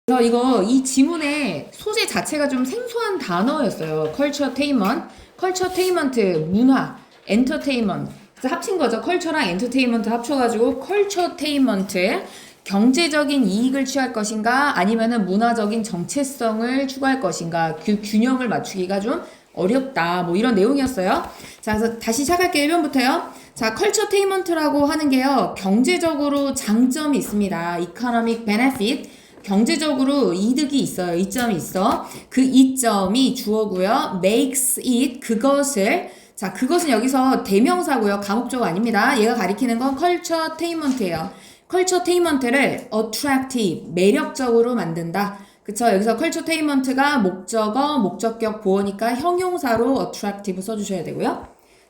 그래서 이 지문의 소재 자체가 좀 생소한 단어였어요. 컬처테인먼트, 컬처테인먼트, 문화, 엔터테인먼트. 그래서 합친 거죠. 컬처랑 엔터테인먼트 합쳐가지고 컬처테인먼트. 경제적인 이익을 취할 것인가 아니면은 문화적인 정체성을 추구할 것인가 그 균형을 맞추기가 좀 어렵다. 뭐 이런 내용이었어요. 자, 그래서 다시 시작할게요. 1번부터요. 자, 컬처테인먼트라고 하는 게요. 경제적으로 장점이 있습니다. economic benefit. 경제적으로 이득이 있어요. 이점이 있어. 그 이점이 주어고요. makes it 그것을 자 그것은 여기서 대명사고요. 가목조가 아닙니다. 얘가 가리키는 건 컬처테인먼트예요. 컬처테인먼트를 attractive 매력적으로 만든다. 그쵸? 여기서 컬처테인먼트가 목적어, 목적격 보어니까 형용사로 attractive 써주셔야 되고요.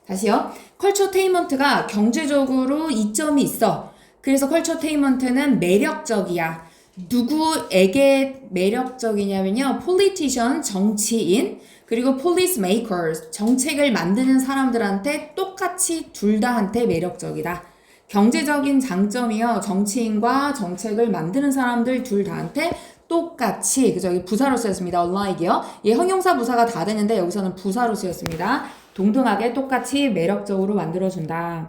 다시요. 컬처테인먼트가 경제적으로 이점이 있어. 그래서 컬처테인먼트는 매력적이야. 누구에게 매력적이냐면요. politician, 정치인, 그리고 police makers, 정책을 만드는 사람들한테 똑같이 둘 다한테 매력적이다. 경제적인 장점이요. 정치인과 정책을 만드는 사람들 둘 다한테 똑같이, 그죠? 여기 부사로 쓰였습니다. unlike이요. 얘 형용사 부사가 다 되는데 여기서는 부사로 쓰였습니다. 동등하게 똑같이 매력적으로 만들어준다.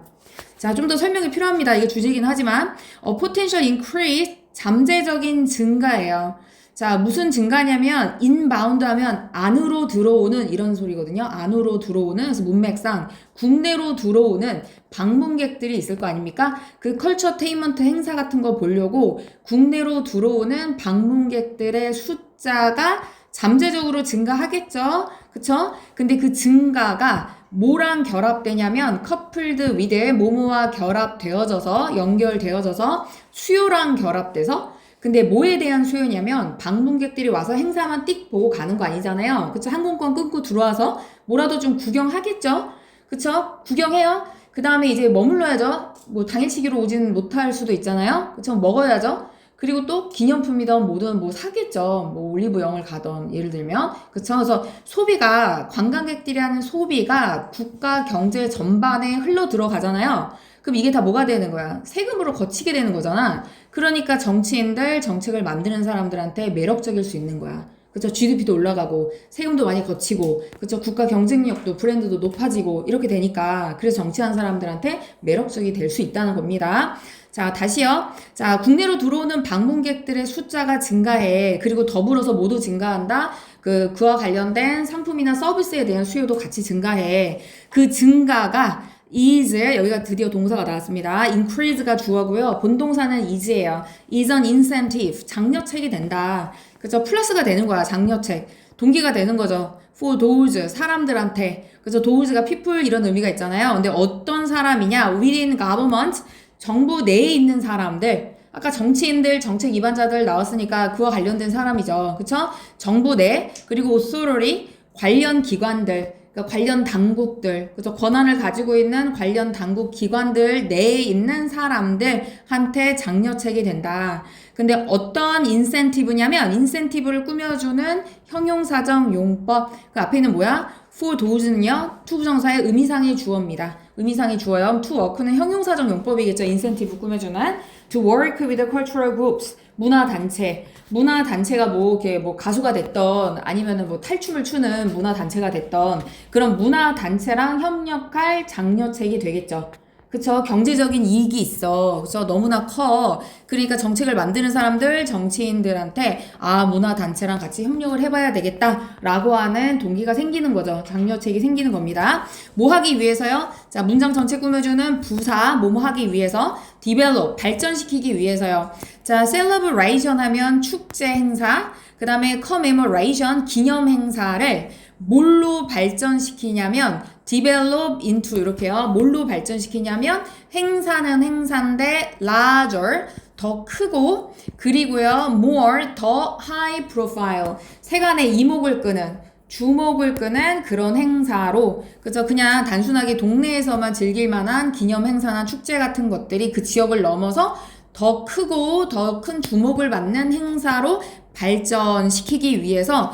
자, 좀 더 설명이 필요합니다. 이게 주제이긴 하지만 potential increase 잠재적인 증가예요. 자, 무슨 증가냐면 inbound 하면 안으로 들어오는 이런 소리거든요. 안으로 들어오는 그래서 문맥상 국내로 들어오는 방문객들이 있을 거 아닙니까? 그 컬처테인먼트 행사 같은 거 보려고 국내로 들어오는 방문객들의 숫자가 잠재적으로 증가하겠죠. 그쵸? 근데 그 증가가 뭐랑 결합되냐면 coupled with 뭐뭐와 결합되어져서 연결되어져서 수요랑 결합돼서 근데 뭐에 대한 수요냐면 방문객들이 와서 행사만 띡 보고 가는 거 아니잖아요. 그쵸? 항공권 끊고 들어와서 뭐라도 좀 구경하겠죠? 그쵸? 구경해요. 그 다음에 이제 머물러야죠. 뭐 당일치기로 오진 못할 수도 있잖아요. 그쵸? 먹어야죠. 그리고 또 기념품이든 뭐든 뭐 사겠죠. 뭐 올리브영을 가던 예를 들면 그쵸. 그래서 소비가 관광객들이 하는 소비가 국가 경제 전반에 흘러 들어가잖아요. 그럼 이게 다 뭐가 되는 거야? 세금으로 거치게 되는 거잖아. 그러니까 정치인들 정책을 만드는 사람들한테 매력적일 수 있는 거야. 그쵸. GDP도 올라가고 세금도 많이 거치고 그쵸. 국가 경쟁력도 브랜드도 높아지고 이렇게 되니까 그래서 정치하는 사람들한테 매력적이 될 수 있다는 겁니다. 자, 다시요. 자, 국내로 들어오는 방문객들의 숫자가 증가해. 그리고 더불어서 모두 증가한다. 그와 관련된 상품이나 서비스에 대한 수요도 같이 증가해. 그 증가가 is, 여기가 드디어 동사가 나왔습니다. increase가 주어고요. 본동사는 is예요. is an incentive, 장려책이 된다. 그죠? 플러스가 되는 거야, 장려책. 동기가 되는 거죠. for those, 사람들한테. 그죠? those가 people 이런 의미가 있잖아요. 근데 어떤 사람이냐? within government, 정부 내에 있는 사람들, 아까 정치인들, 정책 위반자들 나왔으니까 그와 관련된 사람이죠. 그쵸? 정부 내, 그리고 authority, 관련 기관들, 그러니까 관련 당국들, 그죠? 권한을 가지고 있는 관련 당국 기관들 내에 있는 사람들한테 장려책이 된다. 근데 어떤 인센티브냐면, 인센티브를 꾸며주는 형용사적 용법, 그 앞에 있는 뭐야? for those는요, to 부정사의 의미상의 주어입니다. 의미상의 주어요. to work는 형용사적 용법이겠죠. 인센티브 꾸며주는. to work with cultural groups. 문화단체. 문화단체가 뭐, 이렇게 뭐 가수가 됐던, 아니면은 뭐 탈춤을 추는 문화단체가 됐던, 그런 문화단체랑 협력할 장려책이 되겠죠. 그쵸? 경제적인 이익이 있어. 그쵸? 너무나 커. 그러니까 정책을 만드는 사람들, 정치인들한테 문화단체랑 같이 협력을 해봐야 되겠다. 라고 하는 동기가 생기는 거죠. 장려책이 생기는 겁니다. 뭐 하기 위해서요? 자, 문장 전체 꾸며주는 부사, 뭐뭐 하기 위해서. develop, 발전시키기 위해서요. 자, celebration 하면 축제 행사. 그 다음에 commemoration, 기념 행사를 뭘로 발전시키냐면 develop into 이렇게요. 뭘로 발전시키냐면 행사는 행사인데 larger 더 크고 그리고요 more 더 high profile 세간의 이목을 끄는 주목을 끄는 그런 행사로 그죠 그냥 단순하게 동네에서만 즐길 만한 기념 행사나 축제 같은 것들이 그 지역을 넘어서 더 크고 더 큰 주목을 받는 행사로 발전시키기 위해서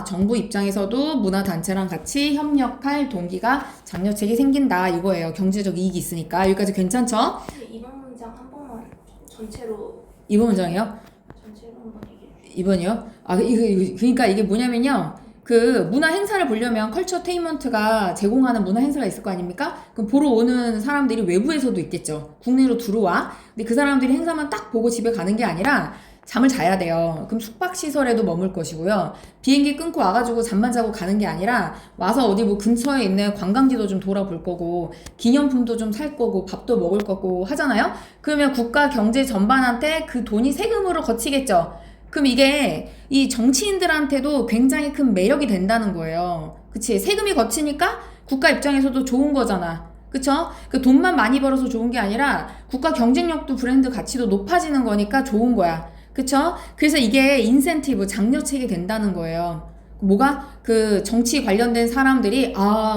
정부 입장에서도 문화단체랑 같이 협력할 동기가 장려책이 생긴다 이거예요. 경제적 이익이 있으니까. 여기까지 괜찮죠? 이번 문장 한 번만 전체로 이번 문장이요? 전체로 한번 얘기해 주세요. 이번이요? 그러니까 이게 뭐냐면요. 그 문화 행사를 보려면 컬처 테이먼트가 제공하는 문화 행사가 있을 거 아닙니까? 그럼 보러 오는 사람들이 외부에서도 있겠죠. 국내로 들어와. 근데 그 사람들이 행사만 딱 보고 집에 가는 게 아니라 잠을 자야 돼요. 그럼 숙박시설에도 머물 것이고요. 비행기 끊고 와가지고 잠만 자고 가는 게 아니라 와서 어디 뭐 근처에 있는 관광지도 좀 돌아볼 거고 기념품도 좀 살 거고 밥도 먹을 거고 하잖아요. 그러면 국가 경제 전반한테 그 돈이 세금으로 거치겠죠. 그럼 이게 이 정치인들한테도 굉장히 큰 매력이 된다는 거예요. 그치? 세금이 거치니까 국가 입장에서도 좋은 거잖아. 그쵸? 그 돈만 많이 벌어서 좋은 게 아니라 국가 경쟁력도 브랜드 가치도 높아지는 거니까 좋은 거야. 그쵸? 그래서 이게 인센티브, 장려책이 된다는 거예요. 뭐가? 그 정치 관련된 사람들이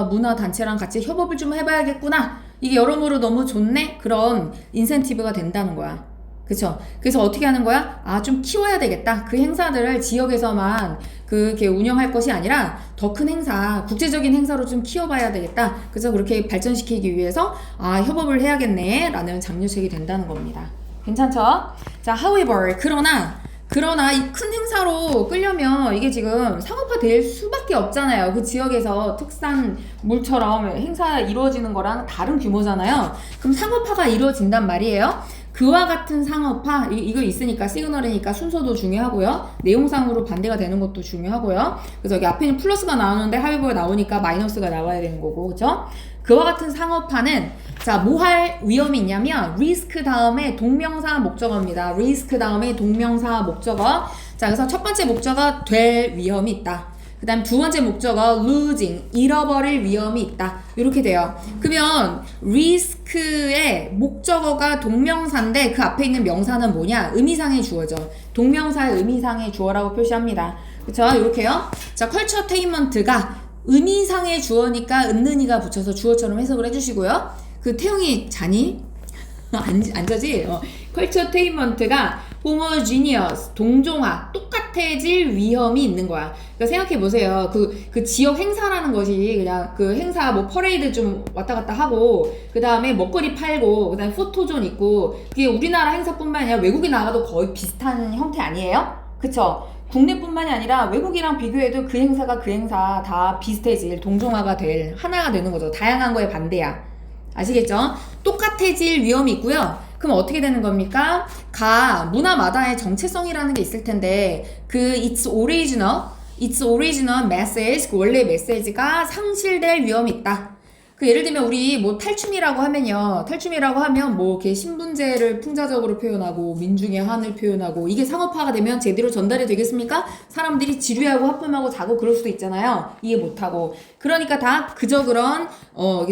문화단체랑 같이 협업을 좀 해봐야겠구나. 이게 여러모로 너무 좋네? 그런 인센티브가 된다는 거야. 그쵸? 그래서 어떻게 하는 거야? 좀 키워야 되겠다. 그 행사들을 지역에서만 그렇게 운영할 것이 아니라 더 큰 행사, 국제적인 행사로 좀 키워봐야 되겠다. 그래서 그렇게 발전시키기 위해서 협업을 해야겠네. 라는 장려책이 된다는 겁니다. 괜찮죠? 자, however, 그러나 이 큰 행사로 끌려면 이게 지금 상업화 될 수밖에 없잖아요. 그 지역에서 특산물처럼 행사 이루어지는 거랑 다른 규모잖아요. 그럼 상업화가 이루어진단 말이에요. 그와 같은 상업화, 이거 있으니까 시그널이니까 순서도 중요하고요. 내용상으로 반대가 되는 것도 중요하고요. 그래서 여기 앞에는 플러스가 나오는데 하위버가 나오니까 마이너스가 나와야 되는 거고, 그죠? 그와 같은 상업화는 자, 뭐 할 위험이 있냐면 리스크 다음에 동명사 목적어입니다. 리스크 다음에 동명사 목적어. 자, 그래서 첫 번째 목적어 될 위험이 있다. 그 다음 두 번째 목적어 losing, 잃어버릴 위험이 있다. 이렇게 돼요. 그러면 risk의 목적어가 동명사인데 그 앞에 있는 명사는 뭐냐? 의미상의 주어죠. 동명사의 의미상의 주어라고 표시합니다. 그쵸? 이렇게요. 자, 컬처 테인먼트가 의미상의 주어니까 은는이가 붙여서 주어처럼 해석을 해주시고요. 그 태용이 자니? 안 자지? 컬처 테인먼트가 homogeneous, 동종화, 똑같아질 위험이 있는 거야. 그러니까 생각해보세요. 그 지역 행사라는 것이 그냥 그 행사 뭐 퍼레이드 좀 왔다 갔다 하고, 그 다음에 먹거리 팔고, 그 다음에 포토존 있고, 그게 우리나라 행사뿐만 아니라 외국에 나가도 거의 비슷한 형태 아니에요? 그쵸? 국내뿐만이 아니라 외국이랑 비교해도 그 행사가 그 행사 다 비슷해질, 동종화가 될, 하나가 되는 거죠. 다양한 거에 반대야. 아시겠죠? 똑같아질 위험이 있고요. 그럼 어떻게 되는 겁니까? 문화마다의 정체성이라는 게 있을 텐데 its original message, 그 원래 메시지가 상실될 위험이 있다. 그 예를 들면 우리 뭐 탈춤이라고 하면 뭐 이렇게 신분제를 풍자적으로 표현하고 민중의 한을 표현하고 이게 상업화가 되면 제대로 전달이 되겠습니까? 사람들이 지루해하고 하품하고 자고 그럴 수도 있잖아요. 이해 못하고. 그러니까 다 그저 그런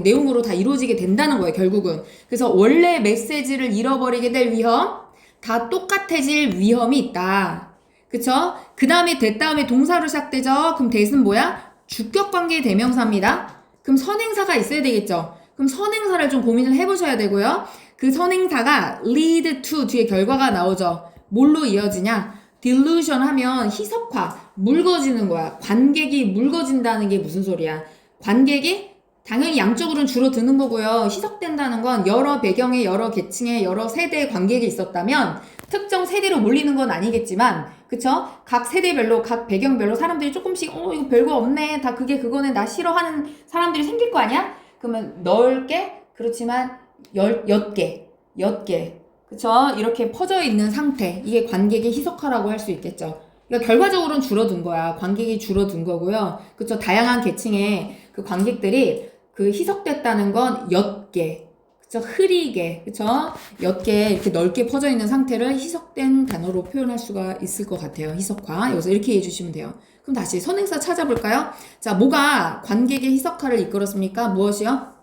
내용으로 다 이루어지게 된다는 거예요, 결국은. 그래서 원래 메시지를 잃어버리게 될 위험, 다 똑같아질 위험이 있다. 그쵸? 그 다음에 다음에 동사로 시작되죠? 그럼 that은 뭐야? 주격관계의 대명사입니다. 그럼 선행사가 있어야 되겠죠. 그럼 선행사를 좀 고민을 해보셔야 되고요. 그 선행사가 lead to 뒤에 결과가 나오죠. 뭘로 이어지냐? delusion 하면 희석화, 묽어지는 거야. 관객이 묽어진다는 게 무슨 소리야? 관객이 당연히 양쪽으로는 줄어드는 거고요. 희석된다는 건 여러 배경의 여러 계층의 여러 세대의 관객이 있었다면 특정 세대로 몰리는 건 아니겠지만, 그쵸? 각 세대별로, 각 배경별로 사람들이 조금씩, 이거 별거 없네. 다 그거네. 나 싫어하는 사람들이 생길 거 아니야? 그러면 넓게, 그렇지만 옅게. 그쵸? 이렇게 퍼져 있는 상태. 이게 관객의 희석화라고 할 수 있겠죠. 그러니까 결과적으로는 줄어든 거야. 관객이 줄어든 거고요. 그쵸? 다양한 계층의 그 관객들이 희석됐다는 건 옅게. 그쵸? 흐리게, 그쵸? 옅게 이렇게 넓게 퍼져 있는 상태를 희석된 단어로 표현할 수가 있을 것 같아요. 희석화. 여기서 이렇게 해주시면 돼요. 그럼 다시 선행사 찾아볼까요? 자, 뭐가 관객의 희석화를 이끌었습니까? 무엇이요?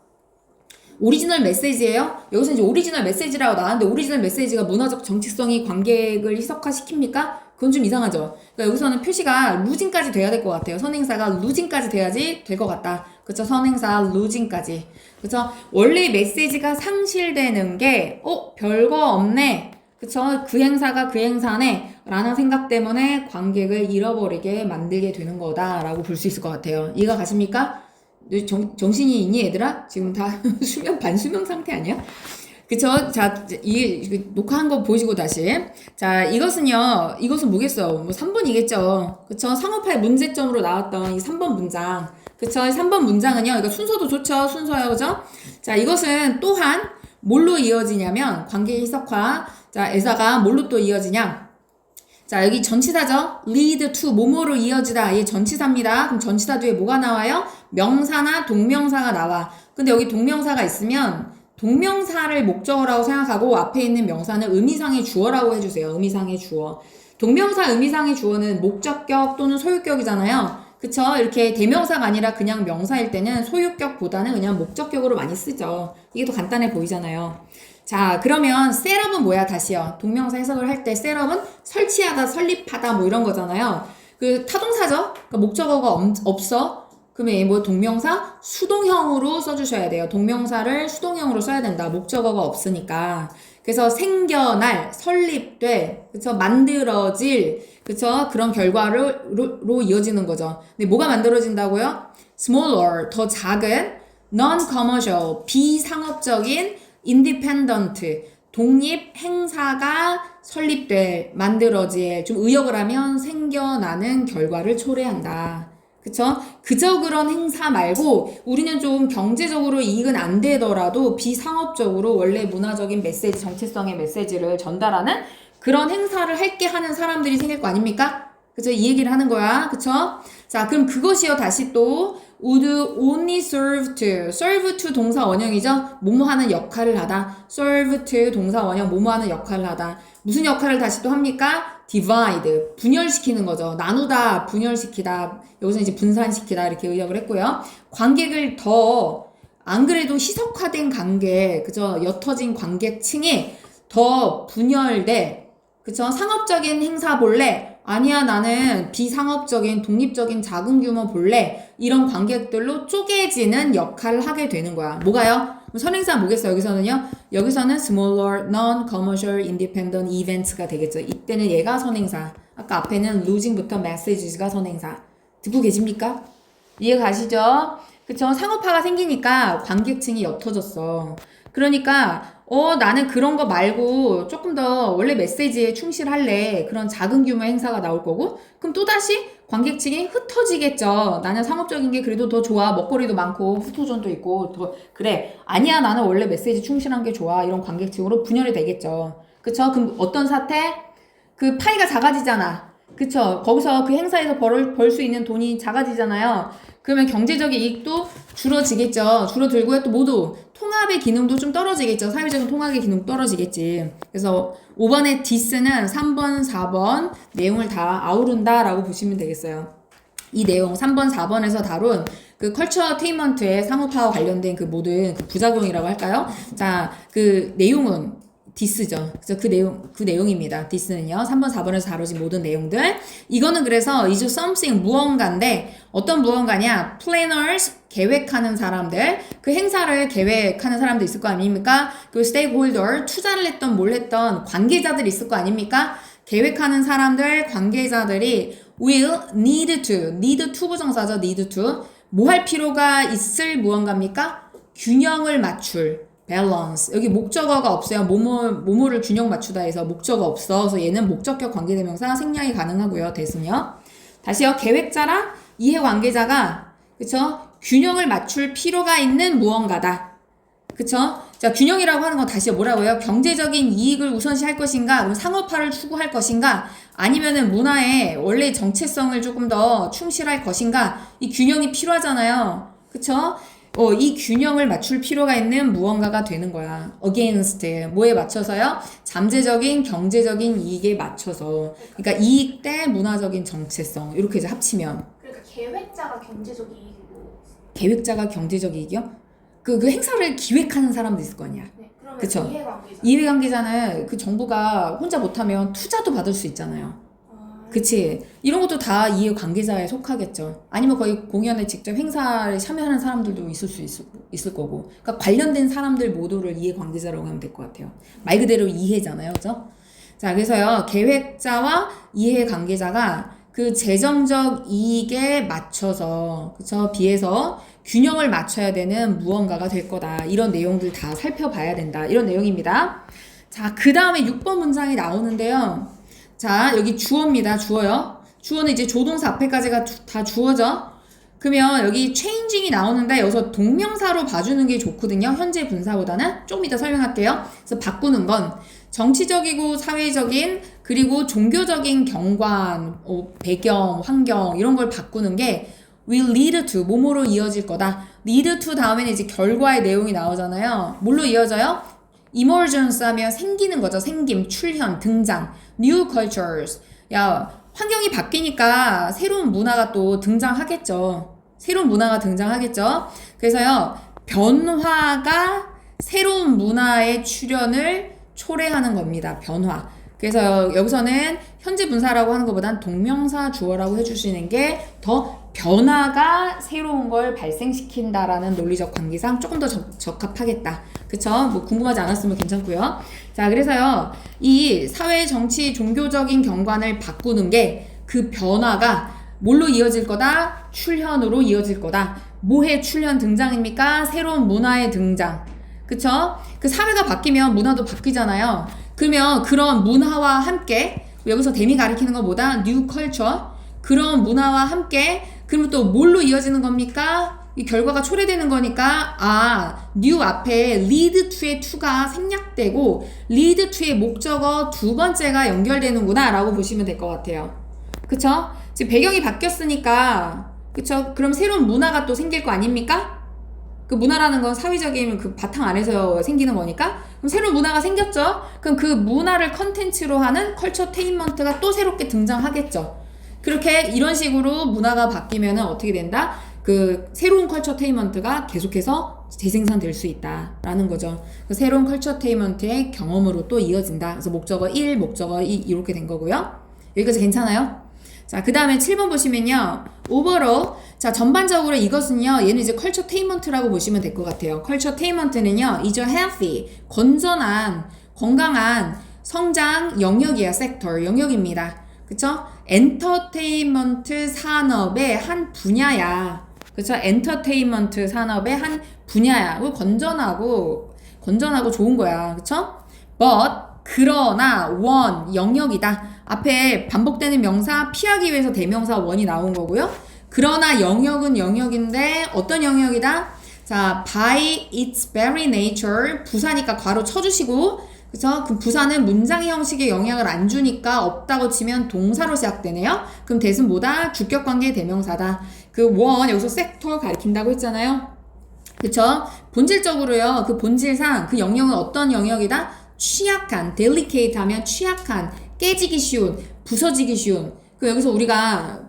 오리지널 메시지예요? 여기서 이제 오리지널 메시지라고 나왔는데 오리지널 메시지가 문화적 정체성이 관객을 희석화시킵니까? 그건 좀 이상하죠. 그러니까 여기서는 표시가 루징까지 돼야 될 것 같아요. 선행사가 루징까지 돼야지 될 것 같다. 그쵸? 선행사 루징까지. 그쵸? 원래 메시지가 상실되는 게 별거 없네. 그쵸? 그 행사가 그 행사네 라는 생각 때문에 관객을 잃어버리게 만들게 되는 거다라고 볼 수 있을 것 같아요. 이해가 가십니까? 정신이 있니 얘들아? 지금 다 반수면 상태 아니야? 그쵸? 자, 이게 녹화한 거 보시고 다시. 자, 이것은 뭐겠어요? 뭐 3번이겠죠. 그쵸? 상업화의 문제점으로 나왔던 이 3번 문장. 그쵸? 3번 문장은요, 이거 순서도 좋죠? 순서요, 그죠? 자, 이것은 또한 뭘로 이어지냐면, 관계 해석화. 자, 에서가 뭘로 또 이어지냐? 자, 여기 전치사죠? lead to, 뭐뭐로 이어지다. 얘 전치사입니다. 그럼 전치사 뒤에 뭐가 나와요? 명사나 동명사가 나와. 근데 여기 동명사가 있으면 동명사를 목적어라고 생각하고 앞에 있는 명사는 의미상의 주어라고 해주세요. 의미상의 주어. 동명사 의미상의 주어는 목적격 또는 소유격이잖아요. 그쵸? 이렇게 대명사가 아니라 그냥 명사일 때는 소유격보다는 그냥 목적격으로 많이 쓰죠. 이게 더 간단해 보이잖아요. 자, 그러면 셋업은 뭐야? 다시요. 동명사 해석을 할 때 셋업은 설치하다, 설립하다 뭐 이런 거잖아요. 그 타동사죠? 그러니까 목적어가 없어. 그러면 뭐 동명사 수동형으로 써주셔야 돼요. 동명사를 수동형으로 써야 된다. 목적어가 없으니까. 그래서 생겨날, 설립돼, 그쵸? 만들어질, 그쵸? 그런 결과로 이어지는 거죠. 근데 뭐가 만들어진다고요? smaller, 더 작은, non-commercial, 비상업적인, independent, 독립 행사가 설립돼, 만들어질, 좀 의역을 하면 생겨나는 결과를 초래한다. 그쵸? 그저 그런 행사 말고 우리는 좀 경제적으로 이익은 안 되더라도 비상업적으로 원래 문화적인 메시지, 정체성의 메시지를 전달하는 그런 행사를 할게 하는 사람들이 생길 거 아닙니까? 그쵸? 이 얘기를 하는 거야. 그쵸? 자, 그럼 그것이요. 다시 또 would only serve to 동사 원형이죠. 뭐뭐 하는 역할을 하다. serve to 동사 원형 뭐뭐 하는 역할을 하다. 무슨 역할을 다시 또 합니까? divide, 분열시키는 거죠. 나누다, 분열시키다. 여기서 이제 분산시키다 이렇게 의역을 했고요. 관객을 더 안 그래도 희석화된 관계, 그죠? 옅어진 관객층이 더 분열돼. 그쵸? 상업적인 행사 볼래? 아니야, 나는 비상업적인 독립적인 작은 규모 볼래? 이런 관객들로 쪼개지는 역할을 하게 되는 거야. 뭐가요? 선행사 뭐겠어요? 여기서는요? 여기서는 smaller, non-commercial, independent events가 되겠죠. 이때는 얘가 선행사. 아까 앞에는 losing부터 messages가 선행사. 듣고 계십니까? 이해 가시죠? 그쵸? 상업화가 생기니까 관객층이 옅어졌어. 그러니까 나는 그런 거 말고 조금 더 원래 메시지에 충실할래. 그런 작은 규모 행사가 나올 거고 그럼 또다시 관객층이 흩어지겠죠. 나는 상업적인 게 그래도 더 좋아. 먹거리도 많고 후토존도 있고 더 그래. 아니야, 나는 원래 메시지 충실한 게 좋아. 이런 관객층으로 분열이 되겠죠. 그쵸? 그럼 어떤 사태? 그 파이가 작아지잖아. 그쵸? 거기서 그 행사에서 벌 수 있는 돈이 작아지잖아요. 그러면 경제적인 이익도 줄어지겠죠. 줄어들고요. 또 모두 통합의 기능도 좀 떨어지겠죠. 사회적인 통합의 기능 떨어지겠지. 그래서 5번의 디스는 3번, 4번 내용을 다 아우른다라고 보시면 되겠어요. 이 내용 3번, 4번에서 다룬 그 컬처 테인먼트의 상업화와 관련된 그 모든 그 부작용이라고 할까요? 자, 그 내용은 디스죠. 그래서 그 내용입니다. 디스는요. 3번, 4번에서 다뤄진 모든 내용들. 이거는 그래서 is something 무언가인데 어떤 무언가냐? planners 계획하는 사람들. 그 행사를 계획하는 사람도 있을 거 아닙니까? 그 stakeholder 투자를 했던 뭘 했던 관계자들이 있을 거 아닙니까? 계획하는 사람들, 관계자들이 will need to 부정사죠. need to 뭐 할 필요가 있을 무언가입니까? 균형을 맞출 밸런스. 여기 목적어가 없어요. 뭐뭐를 균형 맞추다 해서 목적어 없어. 그래서 얘는 목적격 관계대명사 생략이 가능하고요. 대신요. 다시요. 계획자랑 이해관계자가 그쵸? 균형을 맞출 필요가 있는 무언가다. 그쵸? 자, 균형이라고 하는 건 다시 뭐라고요? 경제적인 이익을 우선시할 것인가? 그럼 상업화를 추구할 것인가? 아니면은 문화의 원래 정체성을 조금 더 충실할 것인가? 이 균형이 필요하잖아요. 그쵸? 이 균형을 맞출 필요가 있는 무언가가 되는 거야. against 뭐에 맞춰서요? 잠재적인 경제적인 이익에 맞춰서. 그러니까 이익 대 문화적인 정체성 이렇게 이제 합치면. 그러니까 계획자가 경제적 이익이고. 계획자가 경제적 이익이요? 그 행사를 기획하는 사람도 있을 거 아니야. 네, 그러면 그쵸? 이해관계자. 이해관계자는 그 정부가 혼자 못하면 투자도 받을 수 있잖아요. 그치? 이런 것도 다 이해관계자에 속하겠죠. 아니면 거의 공연에 직접 행사에 참여하는 사람들도 있을 거고. 그러니까 관련된 사람들 모두를 이해관계자라고 하면 될 것 같아요. 말 그대로 이해잖아요. 그죠? 자, 그래서요. 계획자와 이해관계자가 그 재정적 이익에 맞춰서, 그쵸? 비해서 균형을 맞춰야 되는 무언가가 될 거다. 이런 내용들 다 살펴봐야 된다. 이런 내용입니다. 자, 그 다음에 6번 문장이 나오는데요. 자, 여기 주어입니다. 주어요. 주어는 이제 조동사 앞에까지가 다 주어죠. 그러면 여기 changing이 나오는데 여기서 동명사로 봐주는 게 좋거든요. 현재 분사보다는. 조금 이따 설명할게요. 그래서 바꾸는 건 정치적이고 사회적인 그리고 종교적인 경관, 배경, 환경 이런 걸 바꾸는 게 will lead to 뭐뭐로 이어질 거다. lead to 다음에는 이제 결과의 내용이 나오잖아요. 뭘로 이어져요? emergence 하면 생기는 거죠. 생김, 출현, 등장. new cultures. 야, 환경이 바뀌니까 새로운 문화가 또 등장하겠죠. 새로운 문화가 등장하겠죠. 그래서요, 변화가 새로운 문화의 출현을 초래하는 겁니다. 변화. 그래서 여기서는 현재 분사라고 하는 것보단 동명사 주어라고 해주시는 게 더 변화가 새로운 걸 발생시킨다라는 논리적 관계상 조금 더 적합하겠다. 그쵸? 뭐 궁금하지 않았으면 괜찮고요. 자, 그래서요, 이 사회, 정치, 종교적인 경관을 바꾸는 게 그 변화가 뭘로 이어질 거다? 출현으로 이어질 거다. 뭐의 출현 등장입니까? 새로운 문화의 등장. 그쵸? 그 사회가 바뀌면 문화도 바뀌잖아요. 그러면 그런 문화와 함께, 여기서 대미 가리키는 것보다 new culture, 그런 문화와 함께, 그러면 또 뭘로 이어지는 겁니까? 이 결과가 초래되는 거니까, new 앞에 lead to의 to가 생략되고, lead to의 목적어 두 번째가 연결되는구나 라고 보시면 될 것 같아요. 그쵸? 지금 배경이 바뀌었으니까, 그쵸? 그럼 새로운 문화가 또 생길 거 아닙니까? 그 문화라는 건 사회적인 그 바탕 안에서 생기는 거니까. 그럼 새로운 문화가 생겼죠? 그럼 그 문화를 컨텐츠로 하는 컬처테인먼트가 또 새롭게 등장하겠죠. 그렇게 이런 식으로 문화가 바뀌면 어떻게 된다? 그 새로운 컬처테인먼트가 계속해서 재생산될 수 있다라는 거죠. 그 새로운 컬처테인먼트의 경험으로 또 이어진다. 그래서 목적어 1, 목적어 2 이렇게 된 거고요. 여기까지 괜찮아요? 자, 그 다음에 7번 보시면요. overall. 자, 전반적으로 이것은요. 얘는 이제 컬처테인먼트라고 보시면 될 것 같아요. 컬처테인먼트는요. is a healthy, 건전한, 건강한 성장 영역이야. 섹터, 영역입니다. 그쵸? 엔터테인먼트 산업의 한 분야야. 그쵸? 엔터테인먼트 산업의 한 분야야. 건전하고 좋은 거야. 그쵸? but 그러나 영역이다. 앞에 반복되는 명사 피하기 위해서 대명사 원이 나온 거고요. 그러나 영역은 영역인데 어떤 영역이다? 자, by its very nature 부사니까 괄호 쳐주시고, 그쵸? 그 부사는 문장 형식에 영향을 안 주니까 없다고 치면 동사로 시작되네요. 그럼 대신 뭐다? 주격관계 대명사다. 그 여기서 섹터 가리킨다고 했잖아요. 그쵸? 본질적으로요. 그 본질상 그 영역은 어떤 영역이다? 취약한, delicate 하면 취약한, 깨지기 쉬운, 부서지기 쉬운. 그 여기서 우리가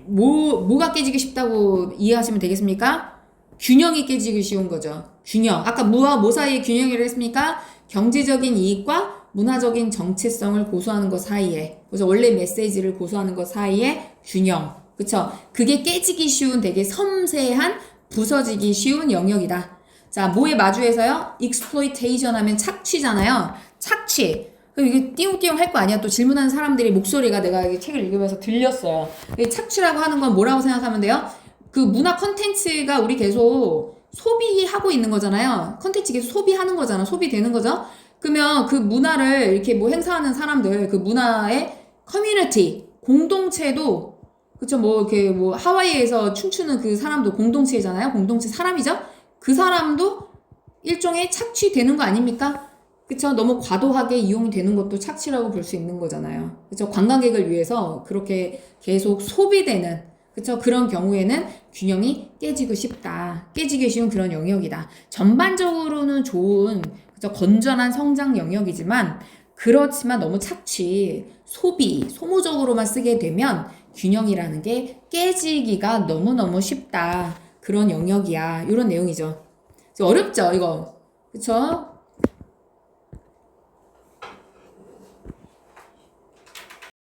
뭐가 깨지기 쉽다고 이해하시면 되겠습니까? 균형이 깨지기 쉬운 거죠. 균형. 아까 무와 뭐 사이의 균형이라고 했습니까? 경제적인 이익과 문화적인 정체성을 고수하는 것 사이에. 그래서 원래 메시지를 고수하는 것 사이에 균형. 그쵸? 그게 깨지기 쉬운 되게 섬세한, 부서지기 쉬운 영역이다. 자, 뭐에 마주해서요? exploitation 하면 착취잖아요. 착취. 그럼 이게 띠용띠용 할 거 아니야? 또 질문하는 사람들이 목소리가 내가 이 책을 읽으면서 들렸어요. 착취라고 하는 건 뭐라고 생각하면 돼요? 그 문화 컨텐츠가 우리 계속 소비하고 있는 거잖아요. 컨텐츠 계속 소비하는 거잖아. 소비되는 거죠. 그러면 그 문화를 이렇게 뭐 행사하는 사람들, 그 문화의 커뮤니티, 공동체도, 그쵸? 뭐 이렇게 뭐 하와이에서 춤추는 그 사람도 공동체잖아요. 공동체 사람이죠? 그 사람도 일종의 착취되는 거 아닙니까? 그쵸? 너무 과도하게 이용이 되는 것도 착취라고 볼 수 있는 거잖아요. 그쵸? 관광객을 위해서 그렇게 계속 소비되는, 그쵸? 그런 경우에는 균형이 깨지고 쉽다. 깨지기 쉬운 그런 영역이다. 전반적으로는 좋은, 그쵸? 건전한 성장 영역이지만, 그렇지만 너무 착취, 소모적으로만 쓰게 되면 균형이라는 게 깨지기가 너무너무 쉽다. 그런 영역이야. 이런 내용이죠. 어렵죠, 이거. 그쵸?